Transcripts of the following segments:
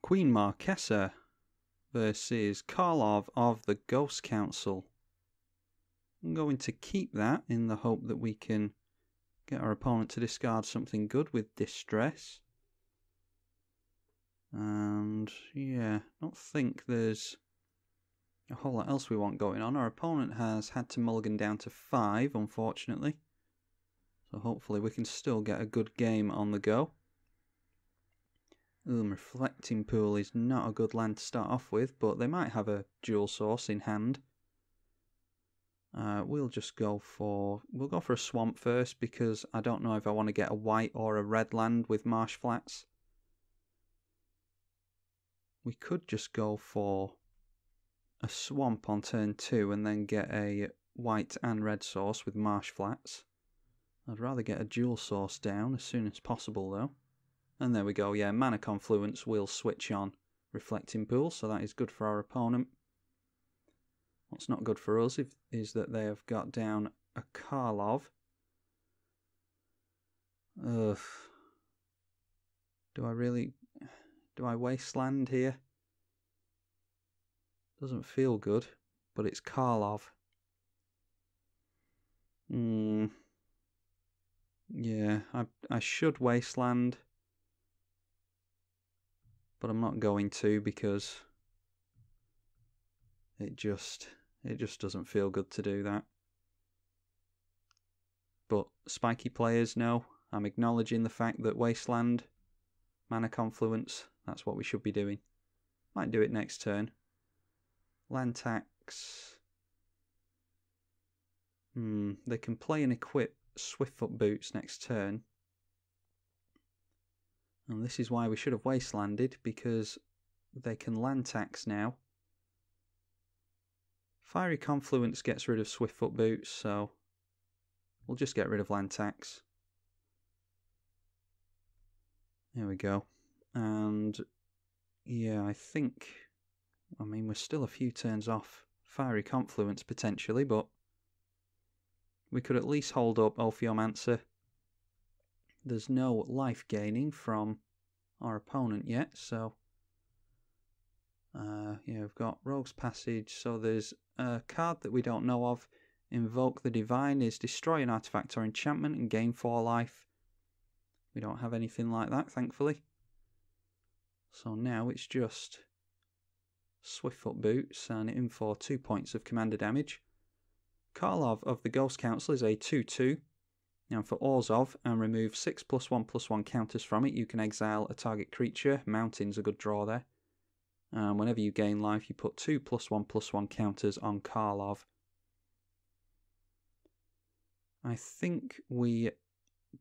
Queen Marquesa versus Karlov of the Ghost Council. I'm going to keep that in the hope that we can get our opponent to discard something good with Distress. And yeah, don't think there's a whole lot else we want going on. Our opponent has had to mulligan down to 5, unfortunately. So hopefully we can still get a good game on the go. Reflecting Pool is not a good land to start off with, but they might have a dual source in hand. We'll go for a swamp first, because I don't know if I want to get a white or a red land with marsh flats. We could just go for a swamp on turn 2 and then get a white and red source with marsh flats. I'd rather get a dual source down as soon as possible though. And there we go, yeah, Mana Confluence will switch on Reflecting Pool, so that is good for our opponent. What's not good for us is that they have got down a Karlov. Ugh. Do I wasteland here? Doesn't feel good, but it's Karlov. Yeah, I should wasteland, but I'm not going to because it just doesn't feel good to do that. But spiky players know I'm acknowledging the fact that wasteland, Mana Confluence, that's what we should be doing. Might do it next turn. Land tax. They can play and equip Swiftfoot Boots next turn. And this is why we should have wastelanded, because they can land tax now. Fiery Confluence gets rid of Swiftfoot Boots, so we'll just get rid of land tax. There we go. And yeah, I mean, we're still a few turns off Fiery Confluence potentially, but we could at least hold up Ophiomancer. There's no life gaining from our opponent yet, so yeah, we've got Rogue's Passage, so there's a card that we don't know of. Invoke the Divine is destroy an artifact or enchantment and gain 4 life. We don't have anything like that, thankfully. So now it's just Swiftfoot Boots and in for 2 points of commander damage. Karlov of the Ghost Council is a 2/2. Now for Orzhov, and remove 6+1/+1 counters from it, you can exile a target creature. Mountain's a good draw there. And whenever you gain life, you put 2+1/+1 counters on Karlov. I think we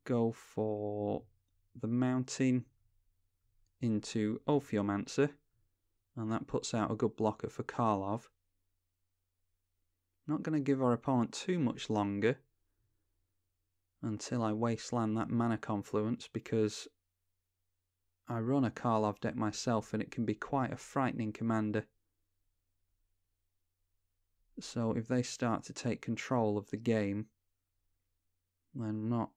go for the Mountain into Ophiomancer, and that puts out a good blocker for Karlov. Not going to give our opponent too much longer until I wasteland that Mana Confluence, because I run a Karlov deck myself and it can be quite a frightening commander. So if they start to take control of the game, I'm not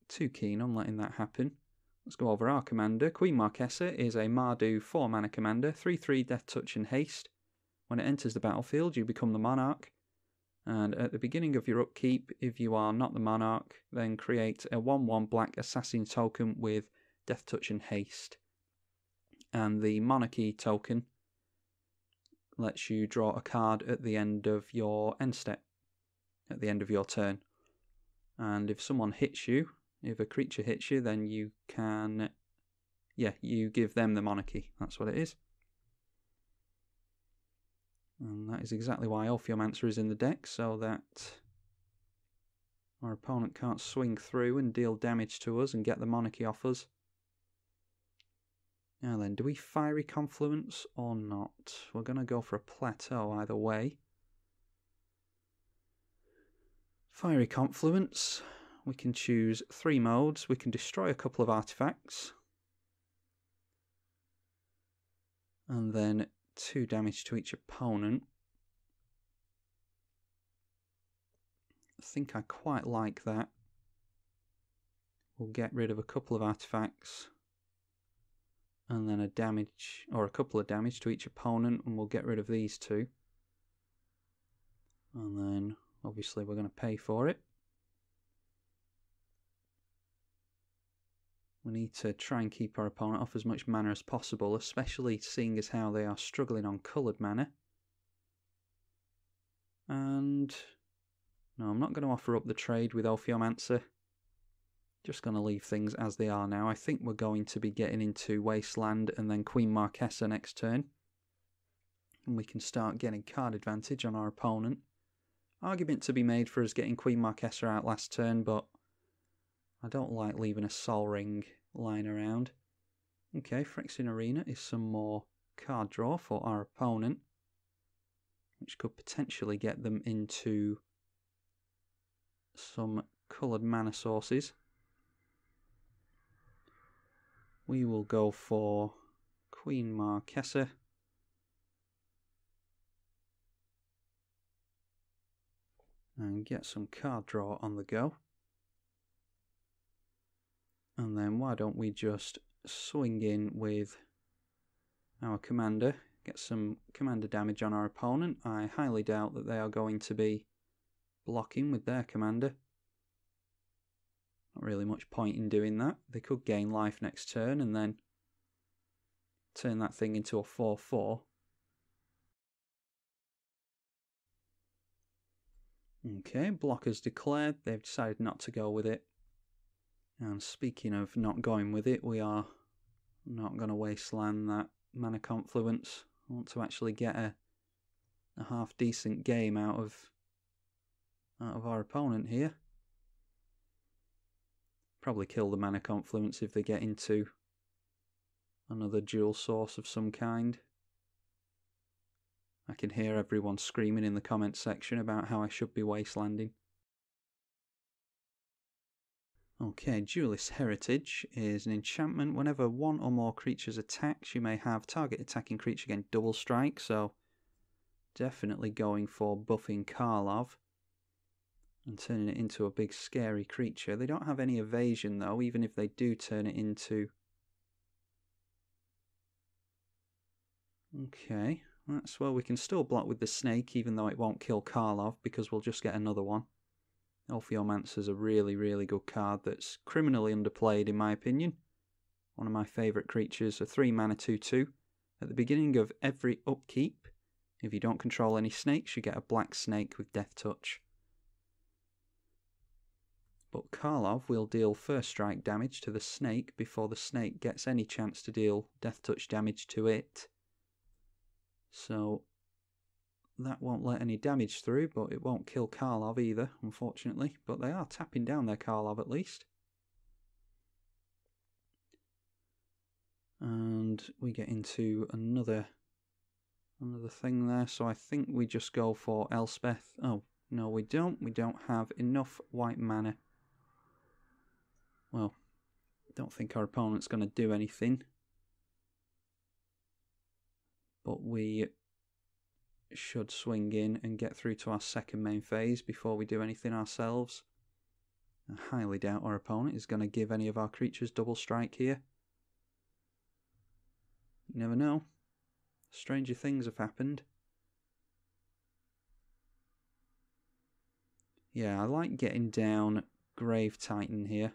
too keen on letting that happen. Let's go over our commander. Queen Marquesa is a Mardu 4-mana commander, 3/3 Death Touch and Haste. When it enters the battlefield, you become the Monarch. And at the beginning of your upkeep, if you are not the Monarch, then create a 1/1 black assassin token with Death Touch and Haste. And the Monarchy token lets you draw a card at the end of your end step, at the end of your turn. And if someone hits you, if a creature hits you, then you can, you give them the Monarchy. That's what it is. And that is exactly why Ophiomancer is in the deck, so that our opponent can't swing through and deal damage to us and get the Monarchy off us. Now then, do we Fiery Confluence or not? We're going to go for a Plateau either way. Fiery Confluence. We can choose 3 modes. We can destroy a couple of artifacts. And then 2 damage to each opponent. I think I quite like that. We'll get rid of a couple of artifacts and then a damage, or a couple of damage to each opponent, and we'll get rid of these two. And then, obviously, we're going to pay for it. We need to try and keep our opponent off as much mana as possible, especially seeing as how they are struggling on coloured mana. And no, I'm not going to offer up the trade with Ophiomancer. Just going to leave things as they are now. I think we're going to be getting into Wasteland and then Queen Marquesa next turn. And we can start getting card advantage on our opponent. Argument to be made for us getting Queen Marquesa out last turn, but I don't like leaving a Sol Ring lying around. Okay, Phyrexian Arena is some more card draw for our opponent, which could potentially get them into some coloured mana sources. We will go for Queen Marquesa. And get some card draw on the go. And then why don't we just swing in with our commander, get some commander damage on our opponent. I highly doubt that they are going to be blocking with their commander. Not really much point in doing that. They could gain life next turn and then turn that thing into a 4/4. Okay, blockers declared. They've decided not to go with it. And speaking of not going with it, we are not going to wasteland that mana confluence. I want to actually get a half decent game out of our opponent here. Probably kill the mana confluence if they get into another dual source of some kind. I can hear everyone screaming in the comments section about how I should be wastelanding. Okay, Duelist Heritage is an enchantment. Whenever one or more creatures attacks, you may have target attacking creature again double strike, so definitely going for buffing Karlov and turning it into a big scary creature. They don't have any evasion though, even if they do turn it into... Okay, that's well, we can still block with the snake even though it won't kill Karlov because we'll just get another one. Ophiomancer is a really, really good card that's criminally underplayed in my opinion. One of my favourite creatures, a 3 mana 2/2. At the beginning of every upkeep, if you don't control any snakes, you get a black snake with Death Touch. But Karlov will deal first strike damage to the snake before the snake gets any chance to deal Death Touch damage to it. So that won't let any damage through, but it won't kill Karlov either, unfortunately. But they are tapping down their Karlov at least. And we get into another thing there, so I think we just go for Elspeth. Oh, no we don't. We don't have enough white mana. Well, I don't think our opponent's going to do anything. But we should swing in and get through to our second main phase before we do anything ourselves. I highly doubt our opponent is going to give any of our creatures double strike here. You never know. Stranger things have happened. Yeah, I like getting down Grave Titan here.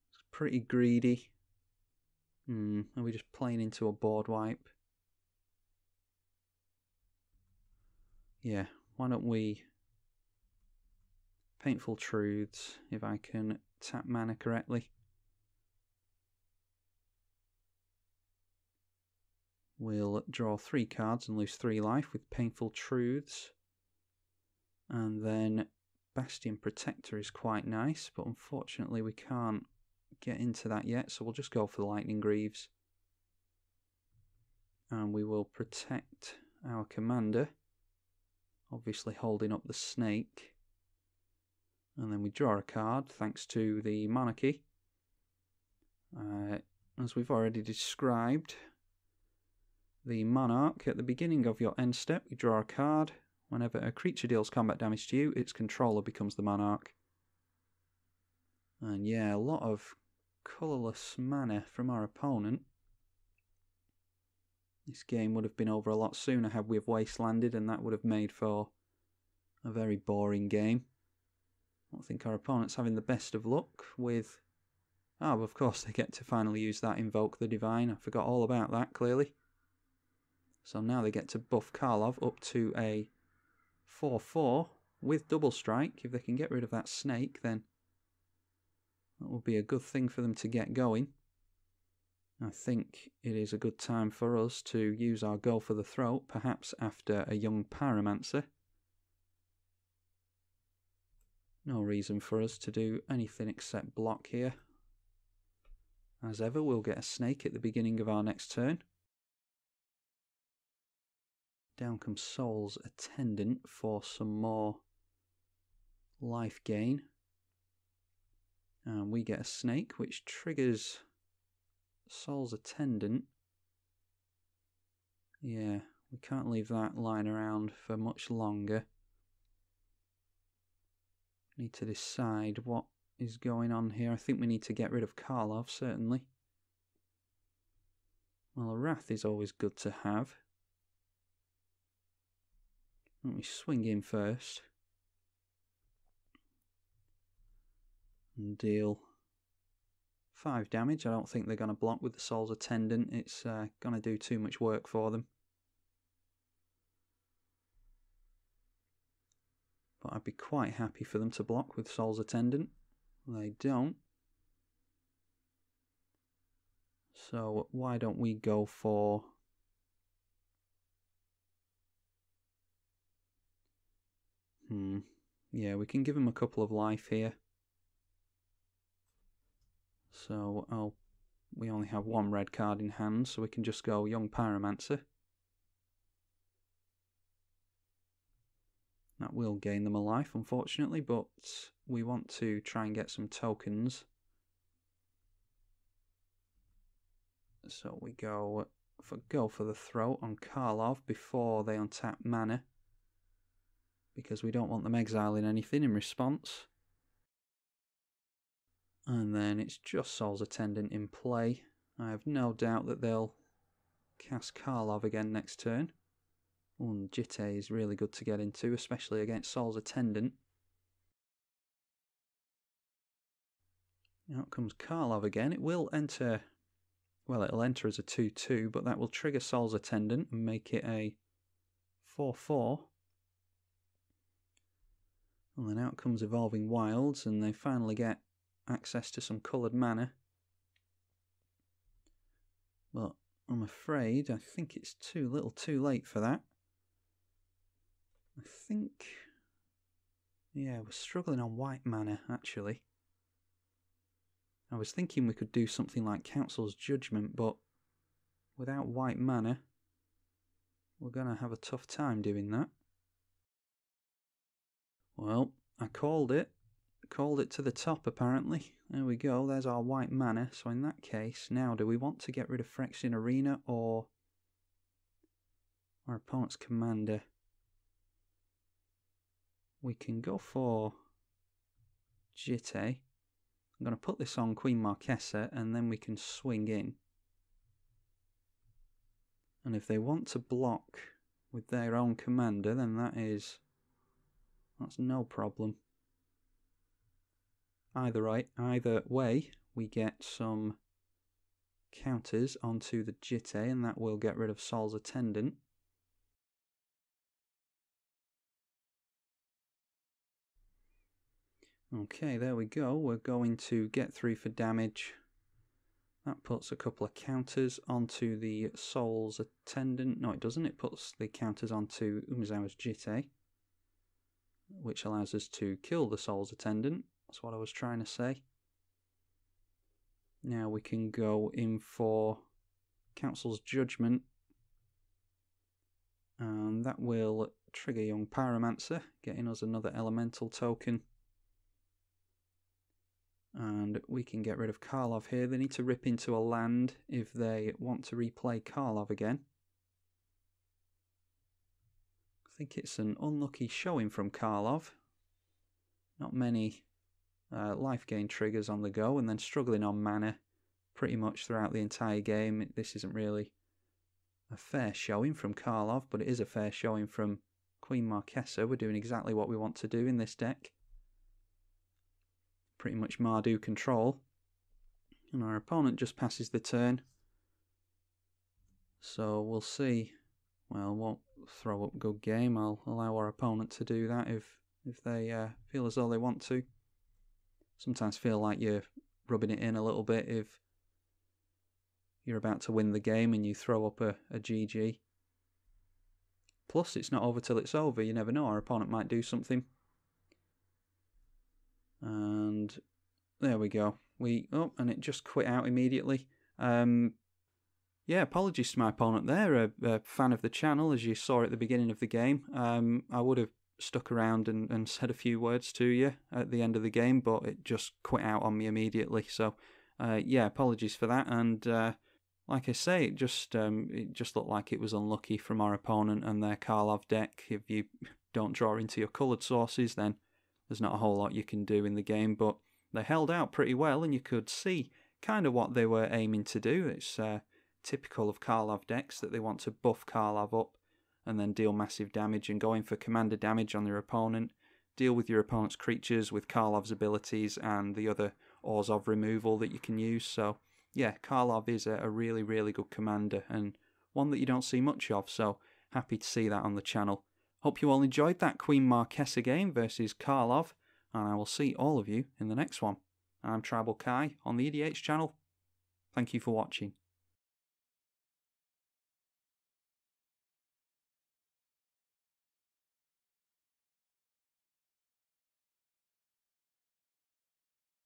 It's pretty greedy. Are we just playing into a board wipe? Yeah, why don't we... Painful Truths, if I can tap mana correctly. We'll draw 3 cards and lose 3 life with Painful Truths. And then Bastion Protector is quite nice, but unfortunately we can't get into that yet, so we'll just go for the Lightning Greaves. And we will protect our commander, obviously holding up the snake. And then we draw a card thanks to the Monarchy. As we've already described, the Monarch, at the beginning of your end step, you draw a card. Whenever a creature deals combat damage to you, its controller becomes the Monarch. And yeah, a lot of colourless mana from our opponent. This game would have been over a lot sooner had we have wastelanded, and that would have made for a very boring game. I don't think our opponent's having the best of luck with... Oh, of course they get to finally use that Invoke the Divine. I forgot all about that, clearly. So now they get to buff Karlov up to a 4-4 with double strike. If they can get rid of that snake, then that would be a good thing for them to get going. I think it is a good time for us to use our Go for the Throat, perhaps after a young Pyromancer. No reason for us to do anything except block here. As ever, we'll get a snake at the beginning of our next turn. Down comes Soul's Attendant for some more life gain. And we get a snake, which triggers Soul's Attendant. Yeah, we can't leave that lying around for much longer. Need to decide what is going on here. I think we need to get rid of Karlov, certainly. Well, a Wrath is always good to have. Let me swing in first. And deal 5 damage. I don't think they're going to block with the Soul's Attendant. It's going to do too much work for them. But I'd be quite happy for them to block with Soul's Attendant. They don't. So why don't we go for... Yeah, we can give them a couple of life here. So we only have one red card in hand, so we can just go Young Pyromancer. That will gain them a life, unfortunately, but we want to try and get some tokens. So we go for the Throat on Karlov before they untap mana, because we don't want them exiling anything in response. And then it's just Soul's Attendant in play. I have no doubt that they'll cast Karlov again next turn. And Jitte is really good to get into, especially against Soul's Attendant. Out comes Karlov again. It will enter... Well, it'll enter as a 2-2, but that will trigger Soul's Attendant and make it a 4-4. And then out comes Evolving Wilds, and they finally get access to some coloured mana. But I'm afraid I think it's too little too late for that. I think... Yeah, we're struggling on white mana, actually. I was thinking we could do something like Council's Judgment, but without white mana, we're going to have a tough time doing that. Well, I called it. Called it to the top, apparently. There we go, there's our white mana. So in that case, now do we want to get rid of Phyrexian Arena or our opponent's commander? We can go for Jitte. I'm going to put this on Queen Marquesa, and then we can swing in. And if they want to block with their own commander, then that's no problem. Either way, we get some counters onto the Jitte, and that will get rid of Soul's Attendant. Okay, there we go. We're going to get 3 for damage. That puts a couple of counters onto the Soul's Attendant. No, it doesn't. It puts the counters onto Umezawa's Jitte, which allows us to kill the Soul's Attendant. That's what I was trying to say. Now we can go in for Council's Judgment, and that will trigger Young Pyromancer, getting us another elemental token. And we can get rid of Karlov here. They need to rip into a land if they want to replay Karlov again. I think it's an unlucky showing from Karlov. Not many life gain triggers on the go, and then struggling on mana pretty much throughout the entire game. This isn't really a fair showing from Karlov, but it is a fair showing from Queen Marquesa. We're doing exactly what we want to do in this deck. Pretty much Mardu control. And our opponent just passes the turn. So we'll see. Well, won't throw up good game. I'll allow our opponent to do that if they feel as though they want to. Sometimes feel like you're rubbing it in a little bit if you're about to win the game and you throw up a GG. Plus, it's not over till it's over. You never know. Our opponent might do something. And there we go. And it just quit out immediately. Yeah, apologies to my opponent there, a fan of the channel, as you saw at the beginning of the game. I would have stuck around and said a few words to you at the end of the game, but it just quit out on me immediately. So, yeah, apologies for that. And like I say, it just looked like it was unlucky from our opponent and their Karlov deck. If you don't draw into your coloured sources, then there's not a whole lot you can do in the game, but they held out pretty well, and you could see kind of what they were aiming to do. It's typical of Karlov decks that they want to buff Karlov up and then deal massive damage and go in for commander damage on their opponent, deal with your opponent's creatures with Karlov's abilities and the other Orzhov removal that you can use. So yeah, Karlov is a really, really good commander and one that you don't see much of, so happy to see that on the channel. Hope you all enjoyed that Queen Marquesa game versus Karlov, and I will see all of you in the next one. I'm Tribal Kai on the EDH channel. Thank you for watching.